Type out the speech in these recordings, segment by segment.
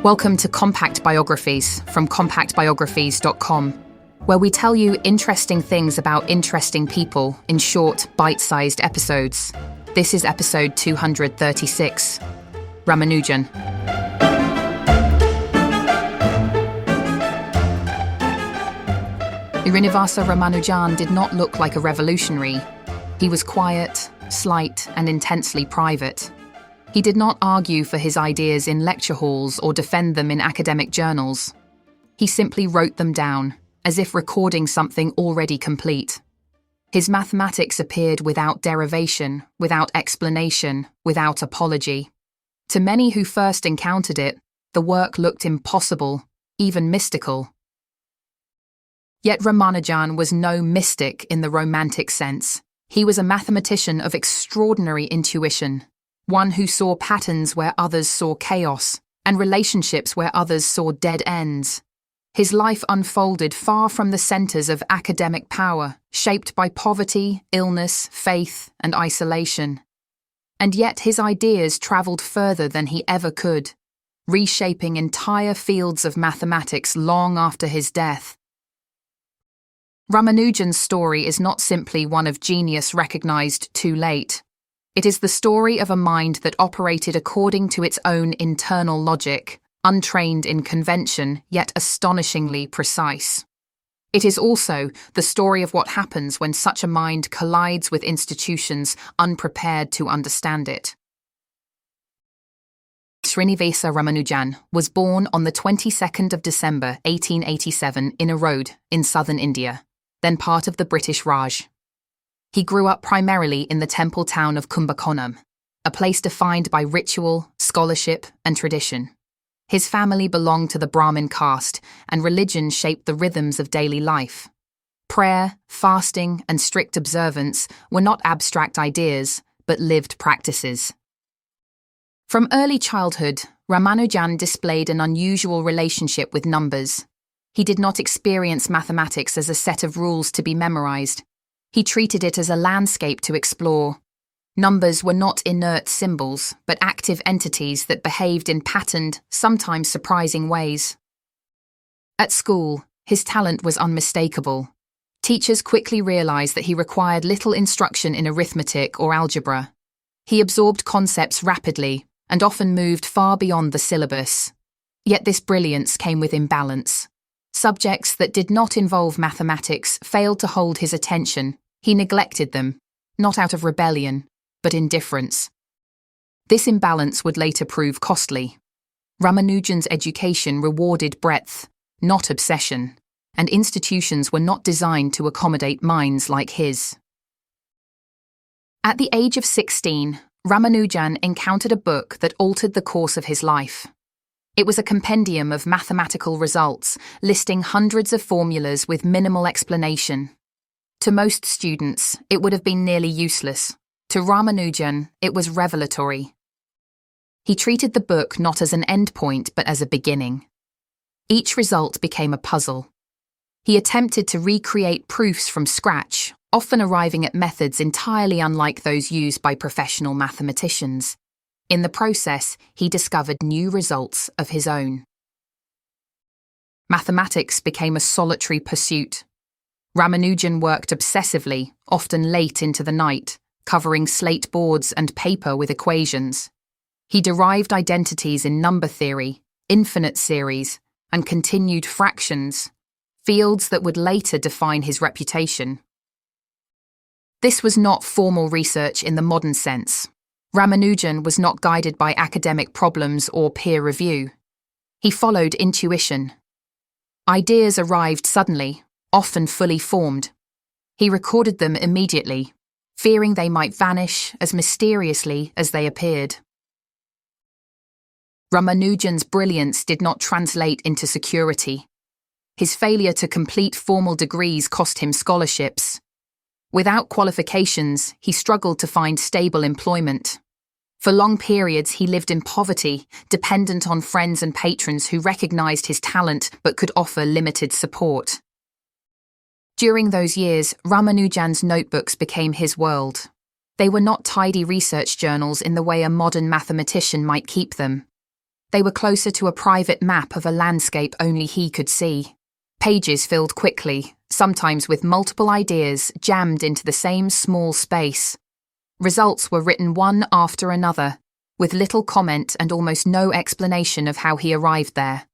Welcome to Compact Biographies from compactbiographies.com, where we tell you interesting things about interesting people in short, bite-sized episodes. This is episode 236, Ramanujan. Srinivasa Ramanujan did not look like a revolutionary. He was quiet, slight, and intensely private. He did not argue for his ideas in lecture halls or defend them in academic journals. He simply wrote them down, as if recording something already complete. His mathematics appeared without derivation, without explanation, without apology. To many who first encountered it, the work looked impossible, even mystical. Yet Ramanujan was no mystic in the romantic sense. He was a mathematician of extraordinary intuition, one who saw patterns where others saw chaos, and relationships where others saw dead ends. His life unfolded far from the centers of academic power, shaped by poverty, illness, faith, and isolation. And yet his ideas traveled further than he ever could, reshaping entire fields of mathematics long after his death. Ramanujan's story is not simply one of genius recognized too late. It is the story of a mind that operated according to its own internal logic, untrained in convention, yet astonishingly precise. It is also the story of what happens when such a mind collides with institutions unprepared to understand it. Srinivasa Ramanujan was born on the 22nd of December 1887 in Erode in southern India, then part of the British Raj. He grew up primarily in the temple town of Kumbakonam, a place defined by ritual, scholarship, and tradition. His family belonged to the Brahmin caste, and religion shaped the rhythms of daily life. Prayer, fasting, and strict observance were not abstract ideas, but lived practices. From early childhood, Ramanujan displayed an unusual relationship with numbers. He did not experience mathematics as a set of rules to be memorized. He treated it as a landscape to explore. Numbers were not inert symbols, but active entities that behaved in patterned, sometimes surprising ways. At school, his talent was unmistakable. Teachers quickly realized that he required little instruction in arithmetic or algebra. He absorbed concepts rapidly and often moved far beyond the syllabus. Yet this brilliance came with imbalance. Subjects that did not involve mathematics failed to hold his attention. He neglected them, not out of rebellion, but indifference. This imbalance would later prove costly. Ramanujan's education rewarded breadth, not obsession, and institutions were not designed to accommodate minds like his. At the age of 16, Ramanujan encountered a book that altered the course of his life. It was a compendium of mathematical results, listing hundreds of formulas with minimal explanation. To most students, it would have been nearly useless. To Ramanujan, it was revelatory. He treated the book not as an endpoint, but as a beginning. Each result became a puzzle. He attempted to recreate proofs from scratch, often arriving at methods entirely unlike those used by professional mathematicians. In the process, he discovered new results of his own. Mathematics became a solitary pursuit. Ramanujan worked obsessively, often late into the night, covering slate boards and paper with equations. He derived identities in number theory, infinite series, and continued fractions, fields that would later define his reputation. This was not formal research in the modern sense. Ramanujan was not guided by academic problems or peer review. He followed intuition. Ideas arrived suddenly, often fully formed. He recorded them immediately, fearing they might vanish as mysteriously as they appeared. Ramanujan's brilliance did not translate into security. His failure to complete formal degrees cost him scholarships. Without qualifications, he struggled to find stable employment. For long periods, he lived in poverty, dependent on friends and patrons who recognized his talent but could offer limited support. During those years, Ramanujan's notebooks became his world. They were not tidy research journals in the way a modern mathematician might keep them. They were closer to a private map of a landscape only he could see. Pages filled quickly, sometimes with multiple ideas jammed into the same small space. Results were written one after another, with little comment and almost no explanation of how he arrived there.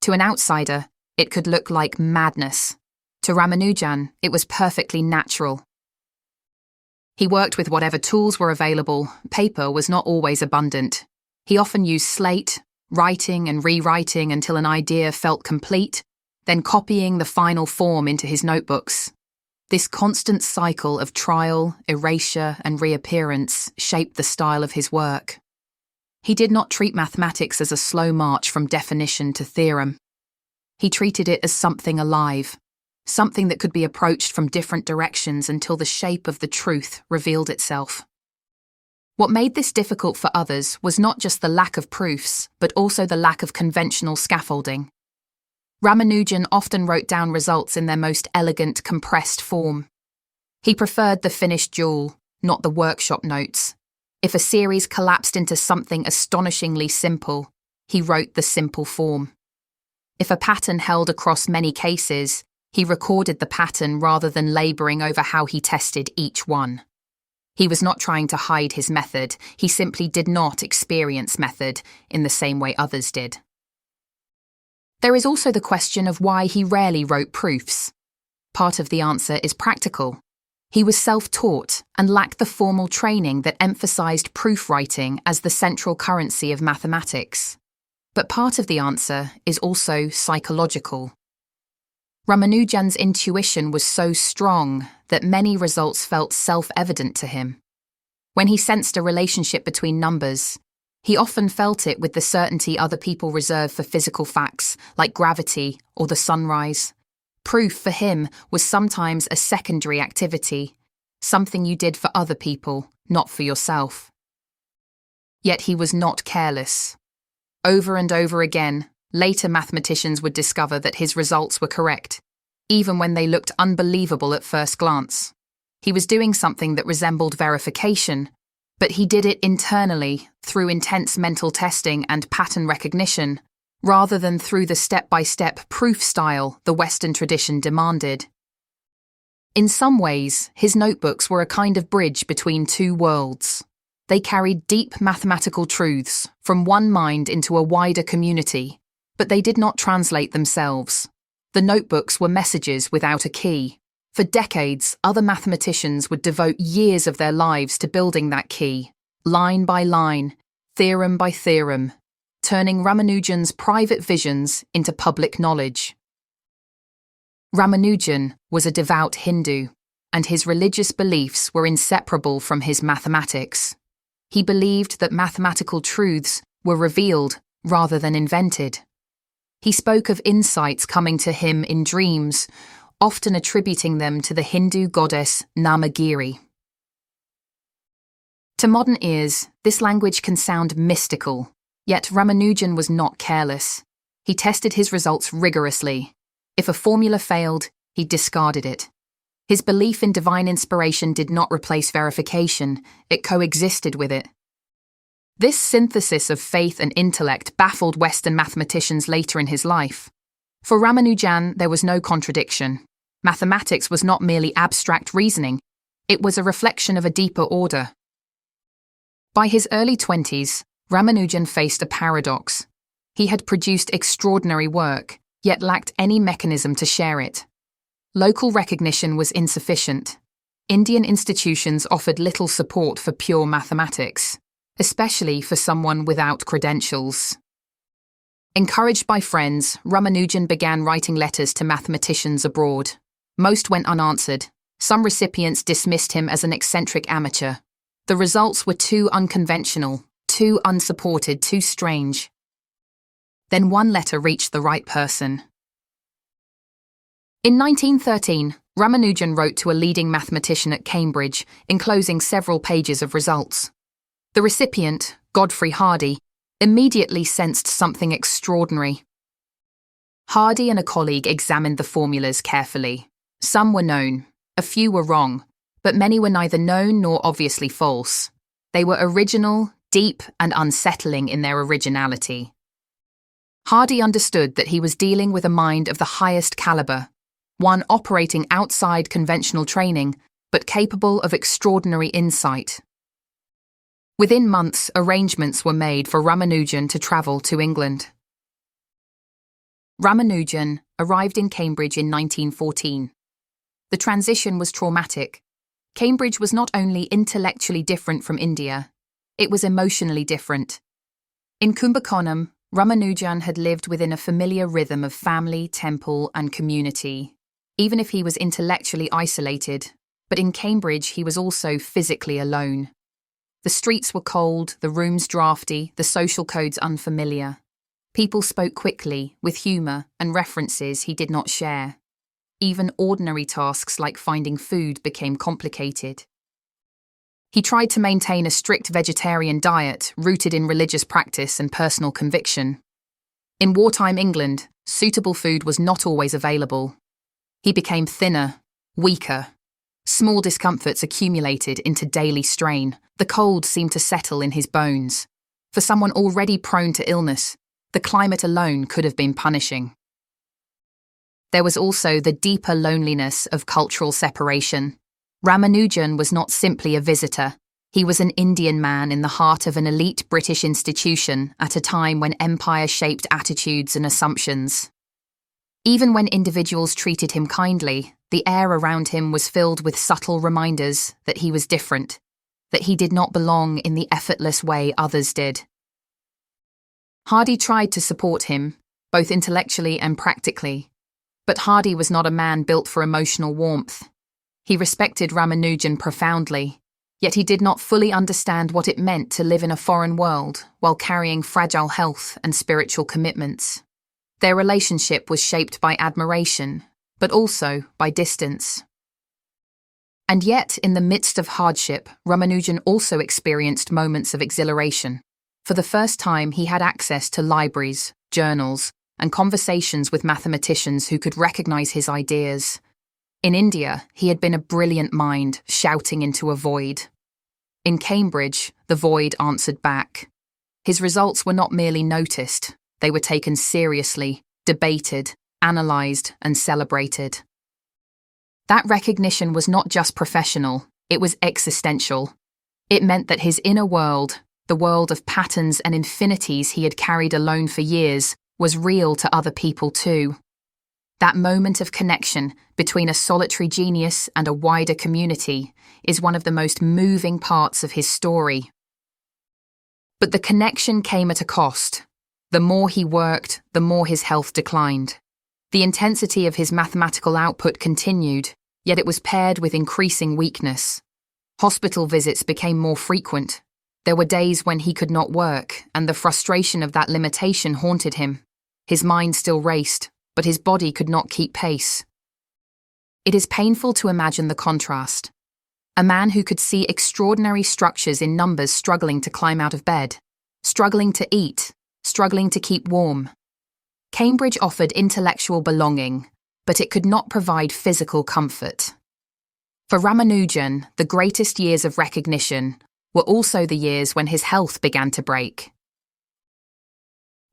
To an outsider, it could look like madness. To Ramanujan, it was perfectly natural. He worked with whatever tools were available. Paper was not always abundant. He often used slate, writing and rewriting until an idea felt complete, then copying the final form into his notebooks. This constant cycle of trial, erasure, and reappearance shaped the style of his work. He did not treat mathematics as a slow march from definition to theorem. He treated it as something alive, something that could be approached from different directions until the shape of the truth revealed itself. What made this difficult for others was not just the lack of proofs, but also the lack of conventional scaffolding. Ramanujan often wrote down results in their most elegant, compressed form. He preferred the finished jewel, not the workshop notes. If a series collapsed into something astonishingly simple, he wrote the simple form. If a pattern held across many cases, he recorded the pattern rather than labouring over how he tested each one. He was not trying to hide his method, he simply did not experience method in the same way others did. There is also the question of why he rarely wrote proofs. Part of the answer is practical. He was self-taught and lacked the formal training that emphasised proof writing as the central currency of mathematics. But part of the answer is also psychological. Ramanujan's intuition was so strong that many results felt self-evident to him. When he sensed a relationship between numbers, he often felt it with the certainty other people reserve for physical facts like gravity or the sunrise. Proof for him was sometimes a secondary activity, something you did for other people, not for yourself. Yet he was not careless. Over and over again, later mathematicians would discover that his results were correct, even when they looked unbelievable at first glance. He was doing something that resembled verification, but he did it internally through intense mental testing and pattern recognition, rather than through the step-by-step proof style the Western tradition demanded. In some ways, his notebooks were a kind of bridge between two worlds. They carried deep mathematical truths from one mind into a wider community, but they did not translate themselves. The notebooks were messages without a key. For decades, other mathematicians would devote years of their lives to building that key, line by line, theorem by theorem, turning Ramanujan's private visions into public knowledge. Ramanujan was a devout Hindu, and his religious beliefs were inseparable from his mathematics. He believed that mathematical truths were revealed rather than invented. He spoke of insights coming to him in dreams, often attributing them to the Hindu goddess Namagiri. To modern ears, this language can sound mystical, yet Ramanujan was not careless. He tested his results rigorously. If a formula failed, he discarded it. His belief in divine inspiration did not replace verification, it coexisted with it. This synthesis of faith and intellect baffled Western mathematicians later in his life. For Ramanujan, there was no contradiction. Mathematics was not merely abstract reasoning, it was a reflection of a deeper order. By his early 20s, Ramanujan faced a paradox. He had produced extraordinary work, yet lacked any mechanism to share it. Local recognition was insufficient. Indian institutions offered little support for pure mathematics, especially for someone without credentials. Encouraged by friends, Ramanujan began writing letters to mathematicians abroad. Most went unanswered. Some recipients dismissed him as an eccentric amateur. The results were too unconventional, too unsupported, too strange. Then one letter reached the right person. In 1913, Ramanujan wrote to a leading mathematician at Cambridge, enclosing several pages of results. The recipient, Godfrey Hardy, immediately sensed something extraordinary. Hardy and a colleague examined the formulas carefully. Some were known, a few were wrong, but many were neither known nor obviously false. They were original, deep, and unsettling in their originality. Hardy understood that he was dealing with a mind of the highest caliber, one operating outside conventional training, but capable of extraordinary insight. Within months, arrangements were made for Ramanujan to travel to England. Ramanujan arrived in Cambridge in 1914. The transition was traumatic. Cambridge was not only intellectually different from India, it was emotionally different. In Kumbakonam, Ramanujan had lived within a familiar rhythm of family, temple, and community, even if he was intellectually isolated. But in Cambridge, he was also physically alone. The streets were cold, the rooms drafty, the social codes unfamiliar. People spoke quickly, with humour and references he did not share. Even ordinary tasks like finding food became complicated. He tried to maintain a strict vegetarian diet rooted in religious practice and personal conviction. In wartime England, suitable food was not always available. He became thinner, weaker. Small discomforts accumulated into daily strain. The cold seemed to settle in his bones. For someone already prone to illness, the climate alone could have been punishing. There was also the deeper loneliness of cultural separation. Ramanujan was not simply a visitor. He was an Indian man in the heart of an elite British institution at a time when empire shaped attitudes and assumptions. Even when individuals treated him kindly, the air around him was filled with subtle reminders that he was different, that he did not belong in the effortless way others did. Hardy tried to support him, both intellectually and practically. But Hardy was not a man built for emotional warmth. He respected Ramanujan profoundly, yet he did not fully understand what it meant to live in a foreign world while carrying fragile health and spiritual commitments. Their relationship was shaped by admiration, but also by distance. And yet, in the midst of hardship, Ramanujan also experienced moments of exhilaration. For the first time, he had access to libraries, journals, and conversations with mathematicians who could recognize his ideas. In India, he had been a brilliant mind shouting into a void. In Cambridge, the void answered back. His results were not merely noticed, they were taken seriously, debated, analysed, and celebrated. That recognition was not just professional, it was existential. It meant that his inner world, the world of patterns and infinities he had carried alone for years, was real to other people too. That moment of connection between a solitary genius and a wider community is one of the most moving parts of his story. But the connection came at a cost. The more he worked, the more his health declined. The intensity of his mathematical output continued, yet it was paired with increasing weakness. Hospital visits became more frequent. There were days when he could not work, and the frustration of that limitation haunted him. His mind still raced, but his body could not keep pace. It is painful to imagine the contrast. A man who could see extraordinary structures in numbers struggling to climb out of bed, struggling to eat, struggling to keep warm. Cambridge offered intellectual belonging, but it could not provide physical comfort. For Ramanujan, the greatest years of recognition were also the years when his health began to break.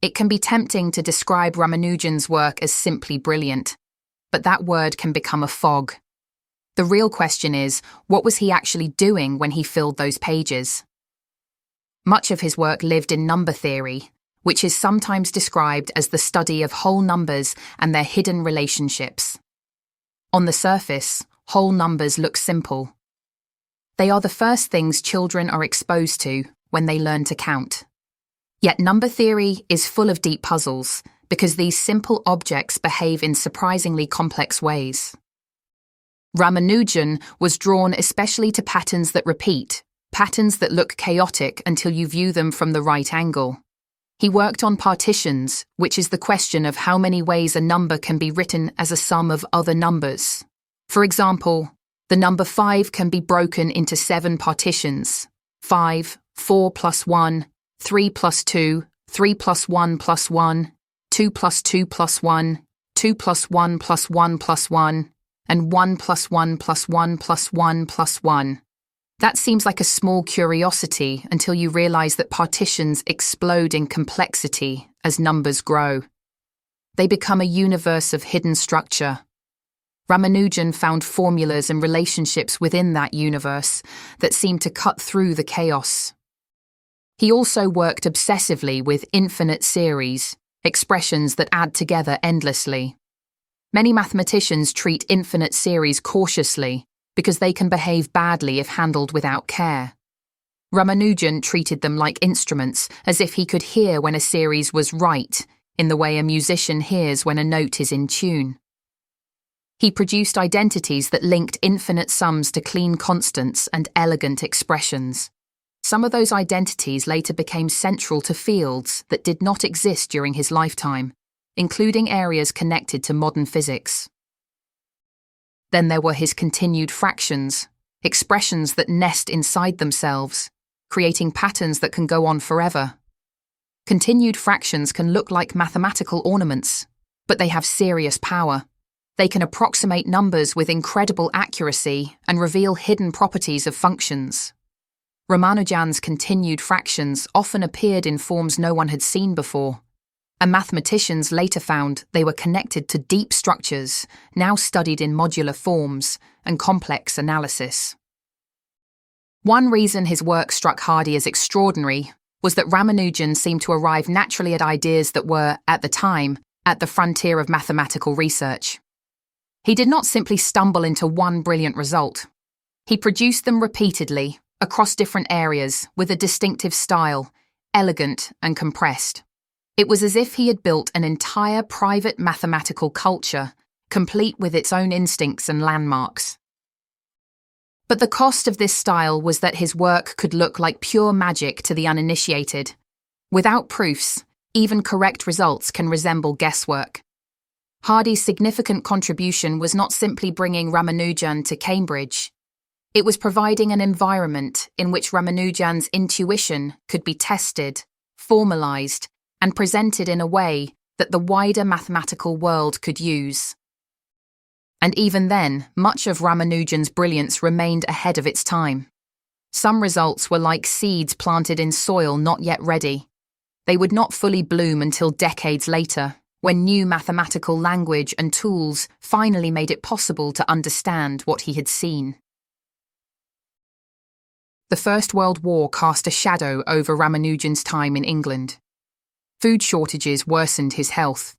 It can be tempting to describe Ramanujan's work as simply brilliant, but that word can become a fog. The real question is, what was he actually doing when he filled those pages? Much of his work lived in number theory, which is sometimes described as the study of whole numbers and their hidden relationships. On the surface, whole numbers look simple. They are the first things children are exposed to when they learn to count. Yet number theory is full of deep puzzles because these simple objects behave in surprisingly complex ways. Ramanujan was drawn especially to patterns that repeat, patterns that look chaotic until you view them from the right angle. He worked on partitions, which is the question of how many ways a number can be written as a sum of other numbers. For example, the number 5 can be broken into 7 partitions: 5, 4 plus 1, 3 plus 2, 3 plus 1 plus 1, 2 plus 2 plus 1, 2 plus 1 plus 1 plus 1, and 1 plus 1 plus 1 plus 1 plus 1. That seems like a small curiosity until you realize that partitions explode in complexity as numbers grow. They become a universe of hidden structure. Ramanujan found formulas and relationships within that universe that seemed to cut through the chaos. He also worked obsessively with infinite series, expressions that add together endlessly. Many mathematicians treat infinite series cautiously because they can behave badly if handled without care. Ramanujan treated them like instruments, as if he could hear when a series was right, in the way a musician hears when a note is in tune. He produced identities that linked infinite sums to clean constants and elegant expressions. Some of those identities later became central to fields that did not exist during his lifetime, including areas connected to modern physics. Then there were his continued fractions, expressions that nest inside themselves, creating patterns that can go on forever. Continued fractions can look like mathematical ornaments, but they have serious power. They can approximate numbers with incredible accuracy and reveal hidden properties of functions. Ramanujan's continued fractions often appeared in forms no one had seen before, and mathematicians later found they were connected to deep structures, now studied in modular forms and complex analysis. One reason his work struck Hardy as extraordinary was that Ramanujan seemed to arrive naturally at ideas that were, at the time, at the frontier of mathematical research. He did not simply stumble into one brilliant result. He produced them repeatedly, across different areas, with a distinctive style, elegant and compressed. It was as if he had built an entire private mathematical culture, complete with its own instincts and landmarks. But the cost of this style was that his work could look like pure magic to the uninitiated. Without proofs, even correct results can resemble guesswork. Hardy's significant contribution was not simply bringing Ramanujan to Cambridge. It was providing an environment in which Ramanujan's intuition could be tested, formalized, and presented in a way that the wider mathematical world could use. And even then, much of Ramanujan's brilliance remained ahead of its time. Some results were like seeds planted in soil not yet ready. They would not fully bloom until decades later, when new mathematical language and tools finally made it possible to understand what he had seen. The First World War cast a shadow over Ramanujan's time in England. Food shortages worsened his health.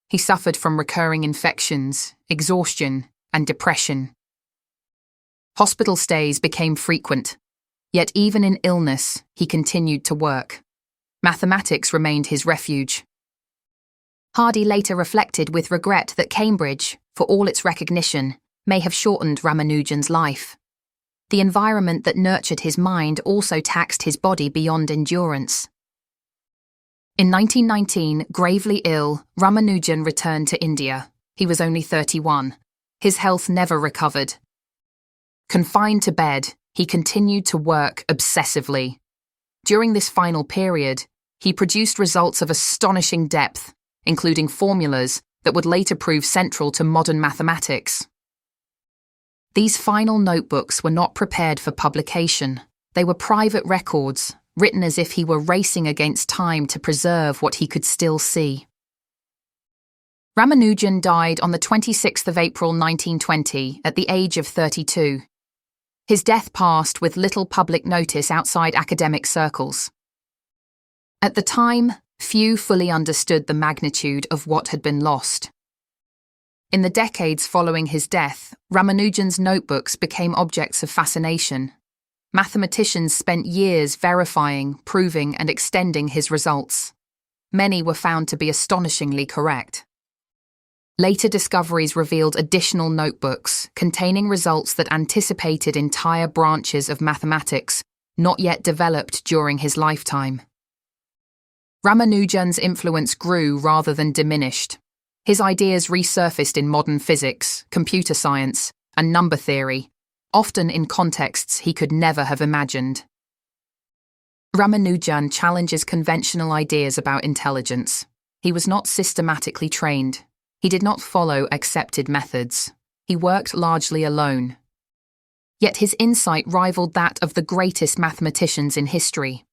He suffered from recurring infections, exhaustion, and depression. Hospital stays became frequent, yet even in illness, he continued to work. Mathematics remained his refuge. Hardy later reflected with regret that Cambridge, for all its recognition, may have shortened Ramanujan's life. The environment that nurtured his mind also taxed his body beyond endurance. In 1919, gravely ill, Ramanujan returned to India. He was only 31. His health never recovered. Confined to bed, he continued to work obsessively. During this final period, he produced results of astonishing depth, including formulas that would later prove central to modern mathematics. These final notebooks were not prepared for publication. They were private records, written as if he were racing against time to preserve what he could still see. Ramanujan died on the 26th of April 1920 at the age of 32. His death passed with little public notice outside academic circles. At the time, few fully understood the magnitude of what had been lost. In the decades following his death, Ramanujan's notebooks became objects of fascination. Mathematicians spent years verifying, proving, and extending his results. Many were found to be astonishingly correct. Later discoveries revealed additional notebooks containing results that anticipated entire branches of mathematics not yet developed during his lifetime. Ramanujan's influence grew rather than diminished. His ideas resurfaced in modern physics, computer science, and number theory, often in contexts he could never have imagined. Ramanujan challenges conventional ideas about intelligence. He was not systematically trained. He did not follow accepted methods. He worked largely alone. Yet his insight rivaled that of the greatest mathematicians in history.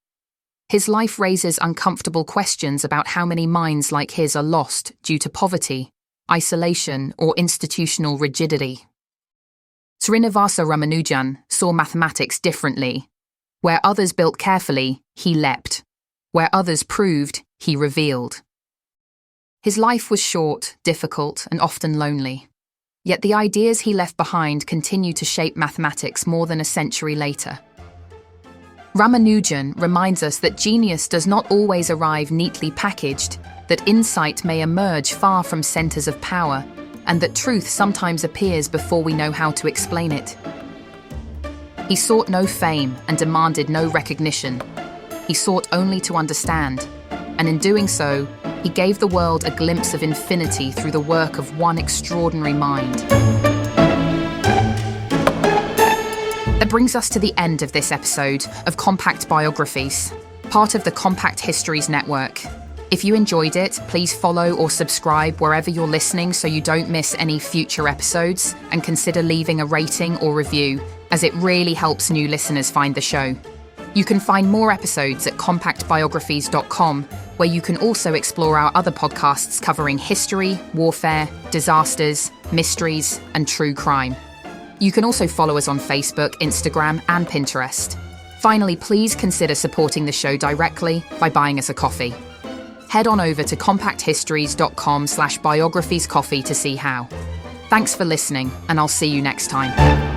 His life raises uncomfortable questions about how many minds like his are lost due to poverty, isolation, or institutional rigidity. Srinivasa Ramanujan saw mathematics differently. Where others built carefully, he leapt. Where others proved, he revealed. His life was short, difficult, and often lonely. Yet the ideas he left behind continue to shape mathematics more than a century later. Ramanujan reminds us that genius does not always arrive neatly packaged, that insight may emerge far from centers of power, and that truth sometimes appears before we know how to explain it. He sought no fame and demanded no recognition. He sought only to understand, and in doing so, he gave the world a glimpse of infinity through the work of one extraordinary mind. That brings us to the end of this episode of Compact Biographies, part of the Compact Histories Network. If you enjoyed it, please follow or subscribe wherever you're listening so you don't miss any future episodes, and consider leaving a rating or review, as it really helps new listeners find the show. You can find more episodes at compactbiographies.com, where you can also explore our other podcasts covering history, warfare, disasters, mysteries, and true crime. You can also follow us on Facebook, Instagram, and Pinterest. Finally, please consider supporting the show directly by buying us a coffee. Head on over to compacthistories.com/biographiescoffee to see how. Thanks for listening, and I'll see you next time.